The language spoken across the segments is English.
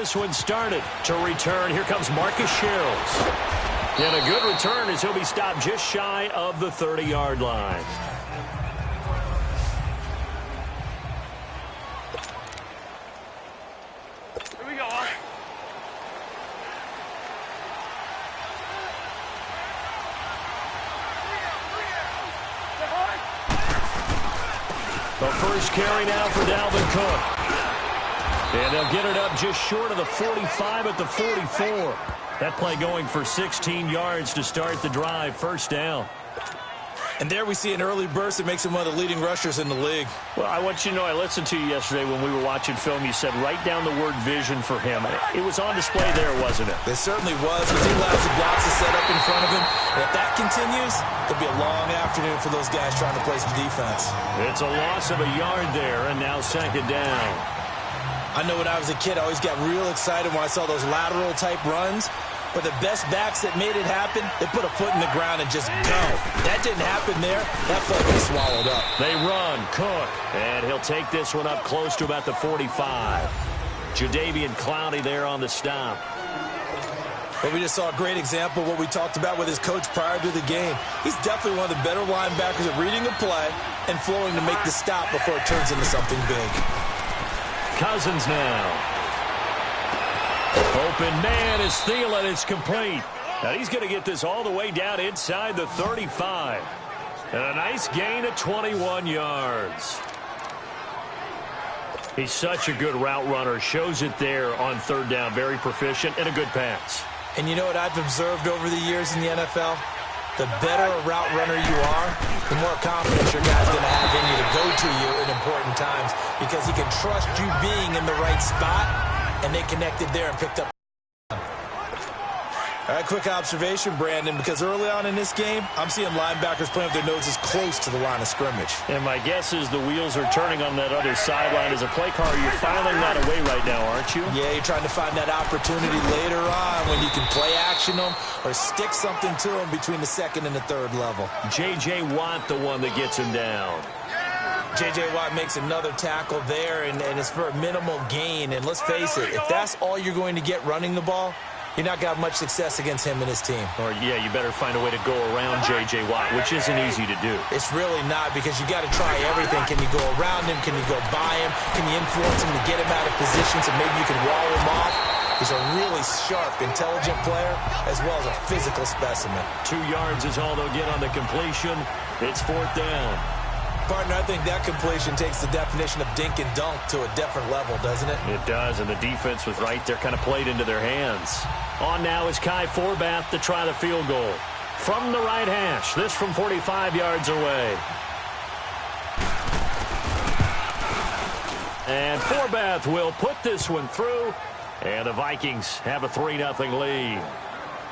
this one started. To return, here comes Marcus Sherrills. And a good return as he'll be stopped just shy of the 30-yard line. Here we go. The first carry now for Dalvin Cook. And they'll get it up just short of the 45 at the 44. That play going for 16 yards to start the drive. First down. And there we see an early burst that makes him one of the leading rushers in the league. Well, I want you to know, I listened to you yesterday when we were watching film. You said write down the word vision for him. It was on display there, wasn't it? It certainly was, because he allows the blocks to set up in front of him. And if that continues, it'll be a long afternoon for those guys trying to play some defense. It's a loss of a yard there, and now second down. I know when I was a kid, I always got real excited when I saw those lateral-type runs. But the best backs that made it happen, they put a foot in the ground and just go. That didn't happen there. That play was swallowed up. They run, Cook, and he'll take this one up close to about the 45. Jadeveon Clowney there on the stop. But we just saw a great example of what we talked about with his coach prior to the game. He's definitely one of the better linebackers at reading a play and flowing to make the stop before it turns into something big. Cousins now. Open man is Thielen. It's complete. Now he's going to get this all the way down inside the 35. And a nice gain of 21 yards. He's such a good route runner. Shows it there on third down. Very proficient and a good pass. And you know what I've observed over the years in the NFL? The better a route runner you are, the more confidence your guy's going to have in you to go to you in important times, because he can trust you being in the right spot, and they connected there and picked up. All right, quick observation, Brandon, because early on in this game, I'm seeing linebackers playing with their noses close to the line of scrimmage. And my guess is the wheels are turning on that other sideline. As a play caller, you're filing that away right now, aren't you? Yeah, you're trying to find that opportunity later on when you can play action them or stick something to them between the second and the third level. J.J. Watt, the one that gets him down. J.J. Watt makes another tackle there, and it's for a minimal gain. And let's face it, if that's all you're going to get running the ball, you're not going to have much success against him and his team. Or, yeah, you better find a way to go around J.J. Watt, which isn't easy to do. It's really not, because you got to try everything. Can you go around him? Can you go by him? Can you influence him to get him out of position so maybe you can wall him off? He's a really sharp, intelligent player, as well as a physical specimen. 2 yards is all they'll get on the completion. It's fourth down. Partner, I think that completion takes the definition of dink and dunk to a different level, doesn't it? It does, and the defense was right there, kind of played into their hands. On now is Kai Forbath to try the field goal. From the right hash, this from 45 yards away. And Forbath will put this one through, and the Vikings have a 3-0 lead.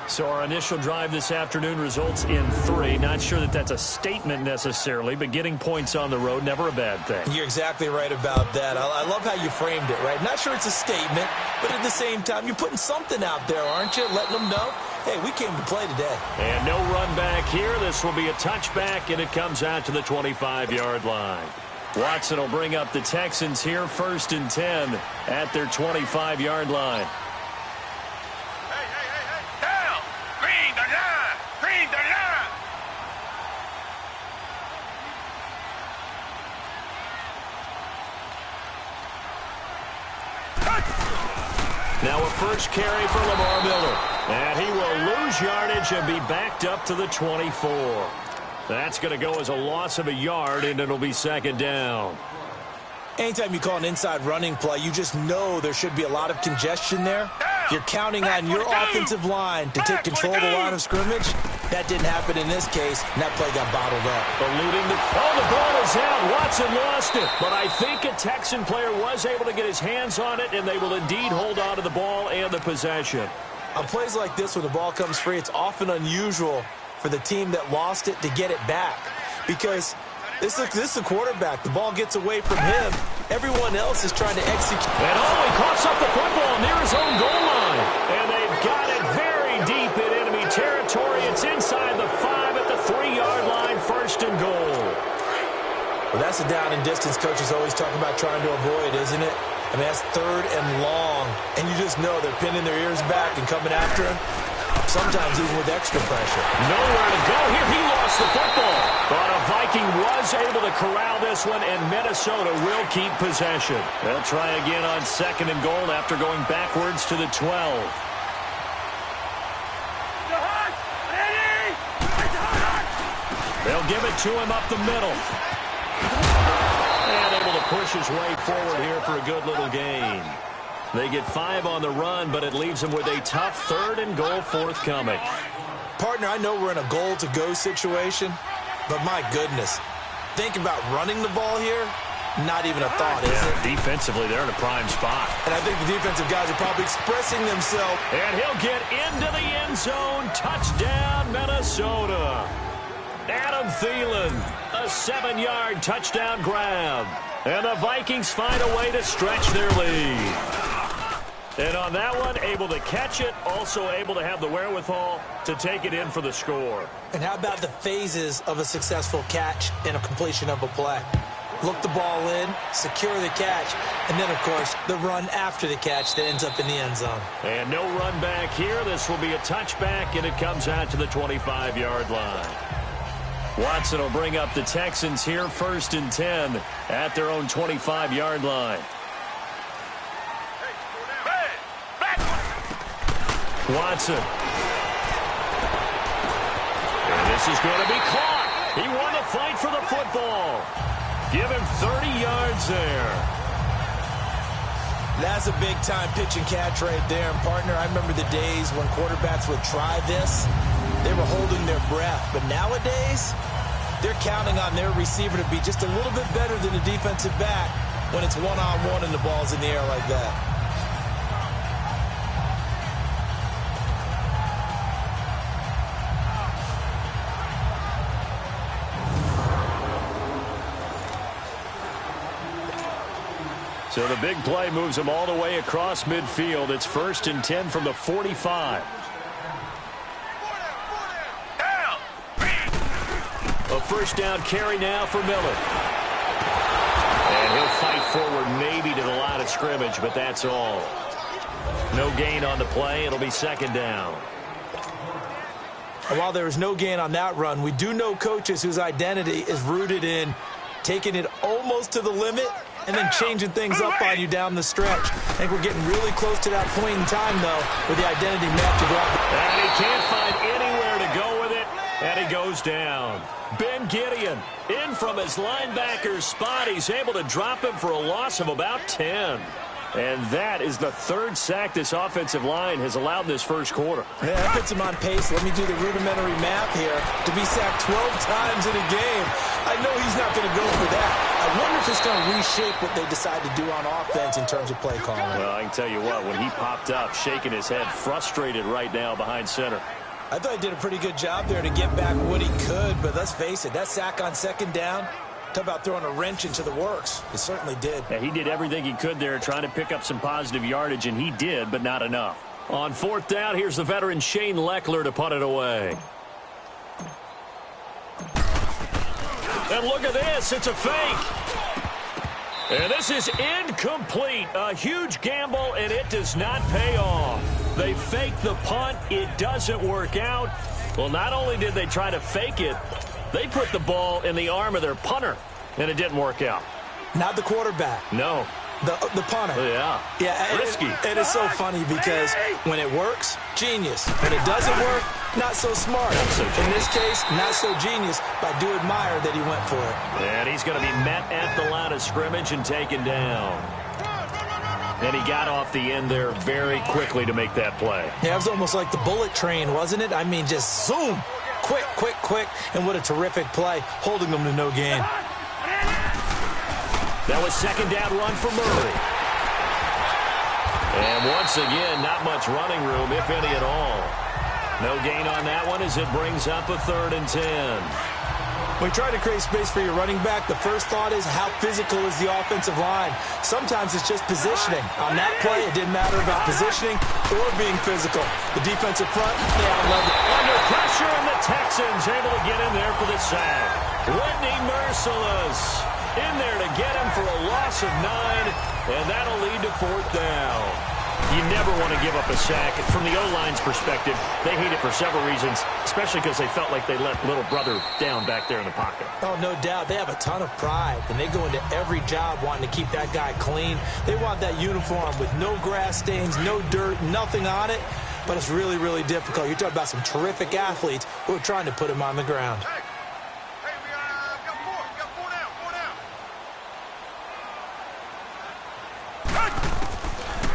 So our initial drive this afternoon results in 3. Not sure that that's a statement necessarily, but getting points on the road, never a bad thing. You're exactly right about that. I love how you framed it, right? Not sure it's a statement, but at the same time, you're putting something out there, aren't you? Letting them know, hey, we came to play today. And no run back here. This will be a touchback, and it comes out to the 25-yard line. Watson will bring up the Texans here, 1st and 10 at their 25-yard line. Now a first carry for Lamar Miller. And he will lose yardage and be backed up to the 24. That's going to go as a loss of a yard, and it'll be second down. Anytime you call an inside running play, you just know there should be a lot of congestion there. You're counting on your offensive line to take control of the line of scrimmage. That didn't happen in this case, and that play got bottled up. Eluding the ball is out. Watson lost it. But I think a Texan player was able to get his hands on it, and they will indeed hold on to the ball and the possession. On plays like this, when the ball comes free, it's often unusual for the team that lost it to get it back. Because this is the quarterback. The ball gets away from him. Everyone else is trying to execute. And he coughs up the football near his own goal line. And they've got it very deep in enemy territory. It's inside the 5 at the 3-yard line, 1st and goal. Well, that's a down and distance coaches always talk about trying to avoid, isn't it? I mean, that's 3rd and long, and you just know they're pinning their ears back and coming after him, sometimes even with extra pressure. Nowhere to go here. He lost the football. But a Viking was able to corral this one, and Minnesota will keep possession. They'll try again on 2nd and goal after going backwards to the 12. They'll give it to him up the middle. And able to push his way forward here for a good little gain. They get 5 on the run, but it leaves them with a tough 3rd and goal forthcoming. Partner, I know we're in a goal-to-go situation, but my goodness, think about running the ball here. Not even a thought, is it? Defensively, they're in a prime spot. And I think the defensive guys are probably expressing themselves. And he'll get into the end zone. Touchdown, Minnesota. Adam Thielen, a 7-yard touchdown grab. And the Vikings find a way to stretch their lead. And on that one, able to catch it, also able to have the wherewithal to take it in for the score. And how about the phases of a successful catch and a completion of a play? Look the ball in, secure the catch, and then, of course, the run after the catch that ends up in the end zone. And no run back here. This will be a touchback, and it comes out to the 25-yard line. Watson will bring up the Texans here, 1st and 10 at their own 25-yard line. Watson. And this is going to be caught. He won the fight for the football. Give him 30 yards there. That's a big-time pitch and catch right there. And, partner, I remember the days when quarterbacks would try this. They were holding their breath. But nowadays, they're counting on their receiver to be just a little bit better than the defensive back when it's one-on-one and the ball's in the air like that. So the big play moves them all the way across midfield. It's 1st and 10 from the 45. A first down carry now for Miller. And he'll fight forward maybe to the line of scrimmage, but that's all. No gain on the play. It'll be 2nd down. And while there is no gain on that run, we do know coaches whose identity is rooted in taking it almost to the limit and then changing things up on you down the stretch. I think we're getting really close to that point in time, though, where the identity map to go out. And he can't find anywhere to go with it, and he goes down. Ben Gideon in from his linebacker spot. He's able to drop him for a loss of about 10. And that is the 3rd sack this offensive line has allowed in this first quarter. Yeah, that puts him on pace. Let me do the rudimentary math here. To be sacked 12 times in a game, I know he's not going to go for that. I wonder if it's going to reshape what they decide to do on offense in terms of play calling. Well, I can tell you what, when he popped up, shaking his head, frustrated right now behind center. I thought he did a pretty good job there to get back what he could, but let's face it, that sack on 2nd down, talk about throwing a wrench into the works. It certainly did. Yeah, he did everything he could there trying to pick up some positive yardage, and he did, but not enough. On 4th down, here's the veteran Shane Leckler to punt it away. And look at this. It's a fake. And this is incomplete. A huge gamble, and it does not pay off. They fake the punt. It doesn't work out. Well, not only did they try to fake it, they put the ball in the arm of their punter, and it didn't work out. Not the quarterback. No. The punter. Yeah. Risky. It is so funny because when it works, genius. When it doesn't work, not so smart. In this case, not so genius, but I do admire that he went for it. And he's going to be met at the line of scrimmage and taken down. And he got off the end there very quickly to make that play. Yeah, it was almost like the bullet train, wasn't it? I mean, just zoom. Quick, quick, quick. And what a terrific play, holding them to no gain. That was 2nd down run for Murray. And once again, not much running room, if any at all. No gain on that one as it brings up a 3rd and 10. When you try to create space for your running back, the first thought is how physical is the offensive line. Sometimes it's just positioning. On that play, it didn't matter about positioning or being physical. The defensive front, they outlove it. Under pressure, and the Texans able to get in there for the sack. Whitney Merciless In there to get him for a loss of 9, and that'll lead to 4th down. You never want to give up a sack. From the O-line's perspective, they hate it for several reasons, especially because they felt like they let little brother down back there in the pocket. Oh, no doubt. They have a ton of pride, and they go into every job wanting to keep that guy clean. They want that uniform with no grass stains, no dirt, nothing on it, but it's really, really difficult. You're talking about some terrific athletes who are trying to put him on the ground.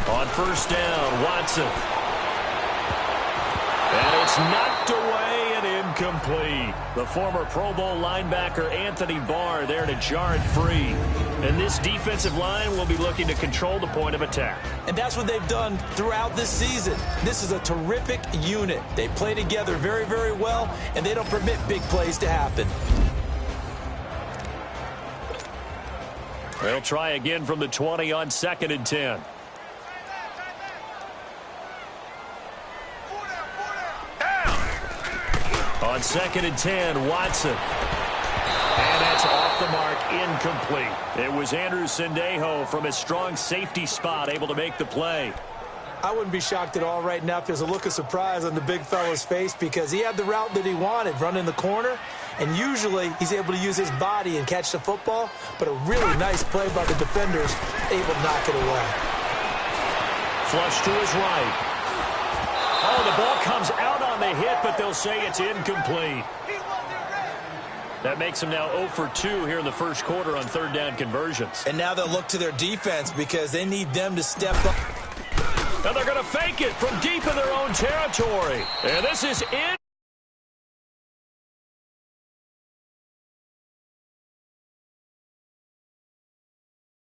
On 1st down, Watson. And it's knocked away and incomplete. The former Pro Bowl linebacker Anthony Barr there to jar it free. And this defensive line will be looking to control the point of attack. And that's what they've done throughout this season. This is a terrific unit. They play together very, very well, and they don't permit big plays to happen. They'll try again from the 20 on 2nd and 10. On 2nd and 10, Watson. And that's off the mark, incomplete. It was Andrew Sendejo from his strong safety spot able to make the play. I wouldn't be shocked at all right now if there's a look of surprise on the big fella's face because he had the route that he wanted, running the corner, and usually he's able to use his body and catch the football, but a really nice play by the defenders, able to knock it away. Flush to his right. Oh, the ball comes out on the hit, but they'll say it's incomplete. That makes them now 0 for 2 here in the first quarter on 3rd down conversions. And now they'll look to their defense because they need them to step up. Now they're going to fake it from deep in their own territory. And this is in.